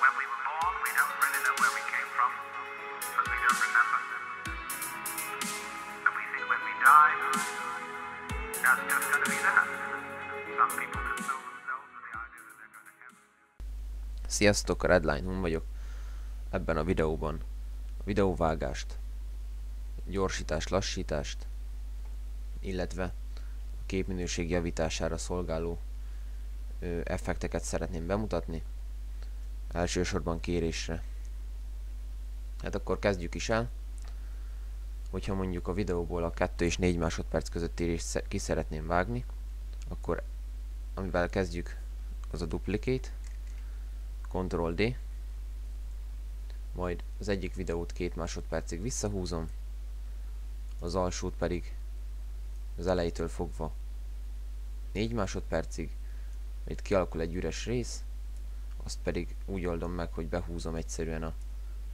When we were born, we don't really know where we came from, but we don't remember. And we think when we die, that's just going to be that. Some people console themselves with the idea that they're going to heaven. Sziasztok, a Redline Hun vagyok. Ebben a videóban a videóvágást, gyorsítást, lassítást, illetve a képminőség javítására szolgáló effekteket szeretném bemutatni. Elsősorban kérésre. Hát akkor kezdjük is el. Hogyha mondjuk a videóból a 2 és 4 másodperc közötti részt ki szeretném vágni, akkor amivel kezdjük az a duplicate, Ctrl-D, majd az egyik videót 2 másodpercig visszahúzom, az alsót pedig az elejétől fogva 4 másodpercig, itt kialakul egy üres rész, azt pedig úgy oldom meg, hogy behúzom egyszerűen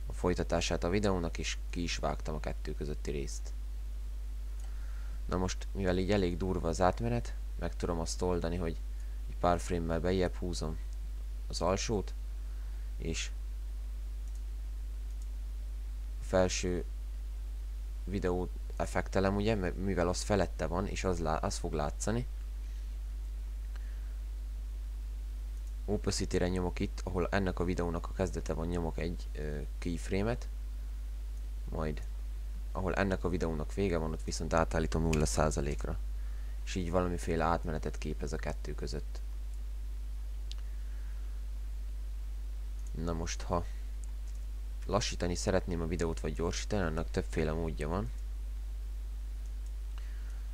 a folytatását a videónak, és ki is vágtam a 2 közötti részt. Na most, mivel így elég durva az átmenet, meg tudom azt oldani, hogy egy pár frame-mel bejjebb húzom az alsót, és a felső videó effektelem, ugye, mivel az felette van, és az fog látszani. Opacity-re nyomok itt, ahol ennek a videónak a kezdete van, nyomok egy keyframe-et, majd ahol ennek a videónak vége van, ott viszont átállítom 0%-ra, és így valamiféle átmenetet képez a 2 között. Na most, ha lassítani szeretném a videót, vagy gyorsítani, annak többféle módja van.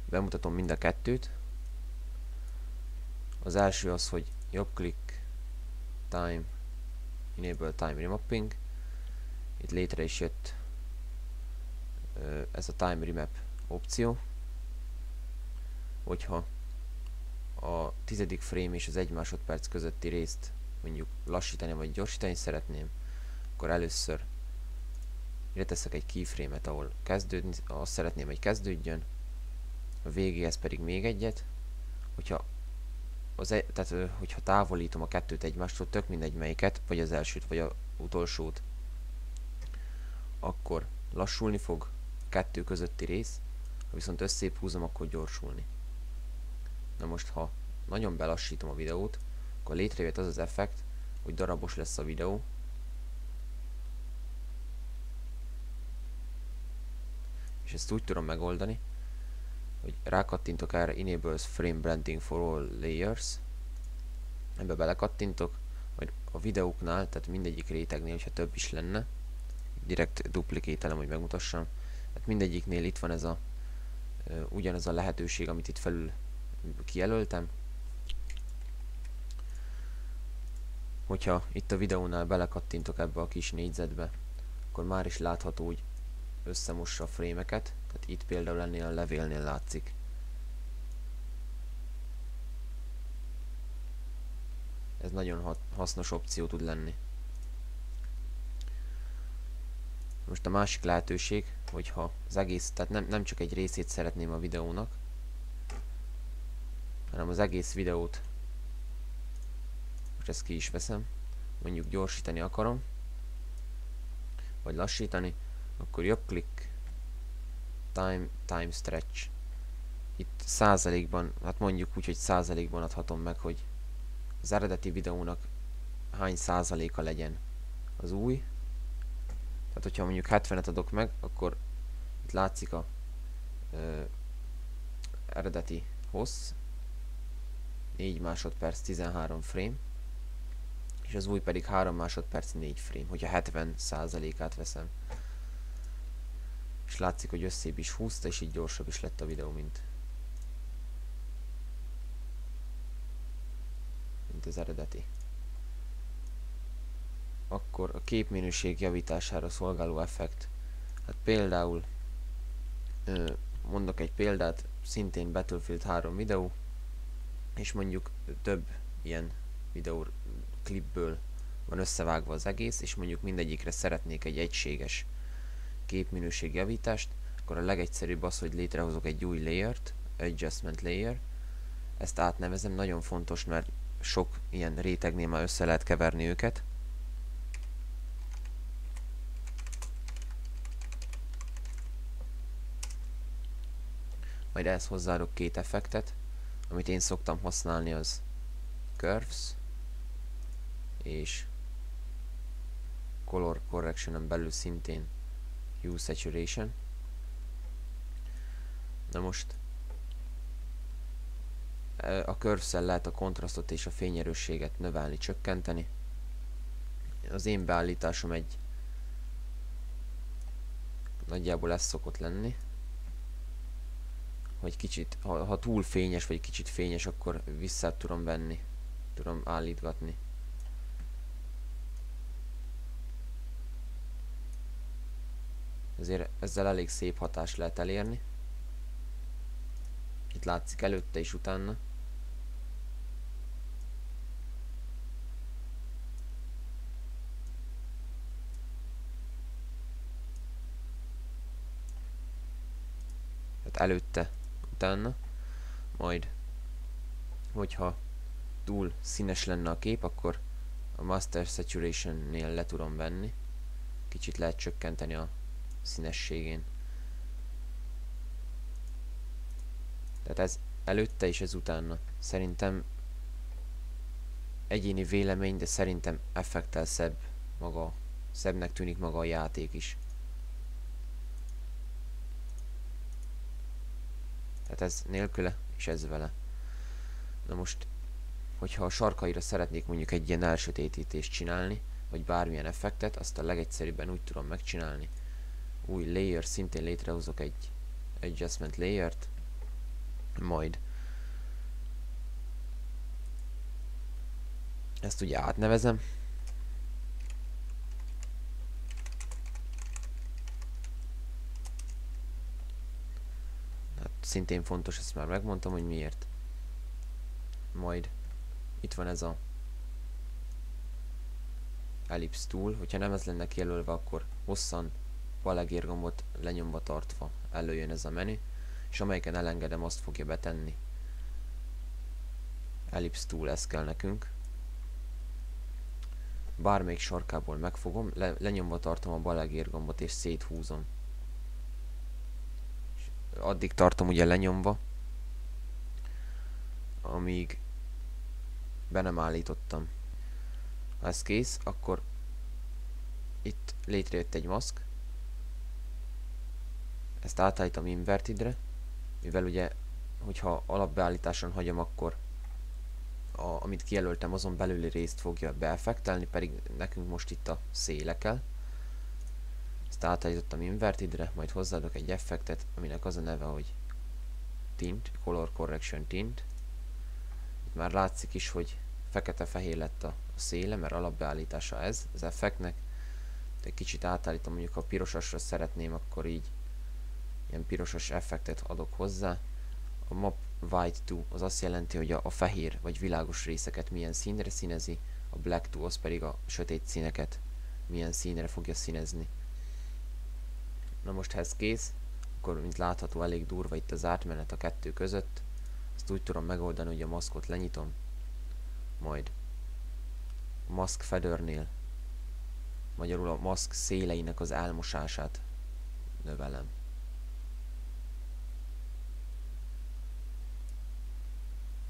Bemutatom mind a kettőt. Az első az, hogy jobb klik, time, enable time remapping. Itt létre is jött ez a time remap opció. Hogyha a 10. frame és az 1 másodperc közötti részt mondjuk lassítani vagy gyorsítani szeretném, akkor először ide teszek egy keyframe-et, ahol kezdődni, azt szeretném, hogy kezdődjön, a végéhez pedig még egyet. Hogyha hogyha távolítom a kettőt egymástól, tök mindegy melyiket, vagy az elsőt, vagy az utolsót, akkor lassulni fog a 2 közötti rész, ha viszont összébb húzom, akkor gyorsulni. Na most, ha nagyon belassítom a videót, akkor létrejött az az effekt, hogy darabos lesz a videó, és ezt úgy tudom megoldani, hogy rákattintok erre Enables Frame Blending for All Layers, ebbe belekattintok, majd a videóknál, tehát mindegyik rétegnél, ha több is lenne, direkt duplicate-elem, hogy megmutassam, hát mindegyiknél itt van ez a ugyanaz a lehetőség, amit itt felül kijelöltem. Hogyha itt a videónál belekattintok ebbe a kis négyzetbe, akkor már is látható, hogy összemossa a frémeket, tehát itt például ennél a levélnél látszik. Ez nagyon hasznos opció tud lenni. Most a másik lehetőség, hogyha az egész, tehát nem csak egy részét szeretném a videónak, hanem az egész videót, most ezt ki is veszem, mondjuk gyorsítani akarom, vagy lassítani, akkor jobb klik, time stretch. Itt százalékban, hát mondjuk úgy, hogy százalékban adhatom meg, hogy az eredeti videónak hány százaléka legyen az új. Tehát, hogyha mondjuk 70-et adok meg, akkor itt látszik a eredeti hossz, 4 másodperc 13 frame, és az új pedig 3 másodperc 4 frame, hogyha 70%-át veszem. És látszik, hogy összébb is húzta, és így gyorsabb is lett a videó, mint az eredeti. Akkor a képminőség javítására szolgáló effekt. Hát például mondok egy példát, szintén Battlefield 3 videó, és mondjuk több ilyen videó klipből van összevágva az egész, és mondjuk mindegyikre szeretnék egy egységes képminőség javítást, akkor a legegyszerűbb az, hogy létrehozok egy új layert, adjustment layer, ezt átnevezem, nagyon fontos, mert sok ilyen rétegnél már össze lehet keverni őket. majd ehhez hozzáadok két effektet, amit én szoktam használni, az Curves és Color Correction-en belül szintén Hue Saturation. Na most a Curves-szel lehet a kontrasztot és a fényerősséget növelni, csökkenteni. Az én beállításom egy nagyjából ez szokott lenni, hogy kicsit, ha túl fényes vagy kicsit fényes, akkor vissza tudom venni, tudom állítgatni. Ezért ezzel elég szép hatást lehet elérni. Itt látszik előtte és utána. Tehát előtte, utána. Majd, hogyha túl színes lenne a kép, akkor a Master Saturation-nél le tudom venni. Kicsit lehet csökkenteni a színességén. Tehát ez előtte és ez utána. Szerintem egyéni vélemény, de szerintem effektel szebb maga, szebbnek tűnik maga a játék is. Tehát ez nélküle, és ez vele. Na most, hogyha a sarkaira szeretnék mondjuk egy ilyen elsötétítést csinálni, vagy bármilyen effektet, azt a legegyszerűbben úgy tudom megcsinálni. Új layer, szintén létrehozok egy adjustment layert, majd ezt ugye átnevezem. Hát szintén fontos, ezt már megmondtam, hogy miért. Majd itt van ez a Ellipse tool, hogyha nem ez lenne kijelölve, akkor hosszan balegér gombot lenyomva tartva előjön ez a menü, és amelyiken elengedem, azt fogja betenni. Ellipse tool, ez kell nekünk. Bármelyik sarkából megfogom, lenyomva tartom a balegér gombot és széthúzom. És addig tartom ugye lenyomva, amíg be nem állítottam. Ha ez kész, akkor itt létrejött egy maszk. Ezt átállítom invertedre, mivel ugye, hogyha alapbeállításon hagyom, akkor amit kijelöltem, azon belüli részt fogja beeffektelni, pedig nekünk most itt a széle kell. Ezt átállítottam invertedre, majd hozzáadok egy effektet, aminek az a neve, hogy Tint, Color Correction Tint. Itt már látszik is, hogy fekete-fehér lett a széle, mert alapbeállítása ez az effektnek. De egy kicsit átállítom, mondjuk ha pirosasra szeretném, akkor így ilyen pirosas effektet adok hozzá. A Map White to az azt jelenti, hogy a fehér vagy világos részeket milyen színre színezi, a Black to az pedig a sötét színeket milyen színre fogja színezni. Na most ha ez kész, akkor mint látható elég durva itt az átmenet a kettő között. Ezt úgy tudom megoldani, hogy a maszkot lenyitom, majd a mask feathernél, magyarul a maszk széleinek az elmosását növelem.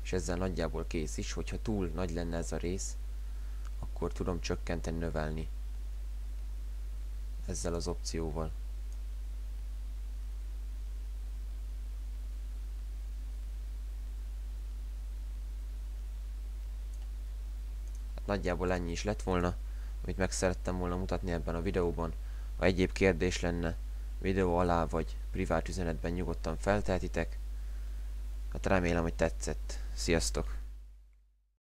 És ezzel nagyjából kész is, hogyha túl nagy lenne ez a rész, akkor tudom csökkenteni, növelni ezzel az opcióval. Hát nagyjából ennyi is lett volna, amit meg szerettem volna mutatni ebben a videóban. Ha egyéb kérdés lenne, videó alá vagy privát üzenetben nyugodtan feltehetitek. Hát remélem, hogy tetszett. Sziasztok!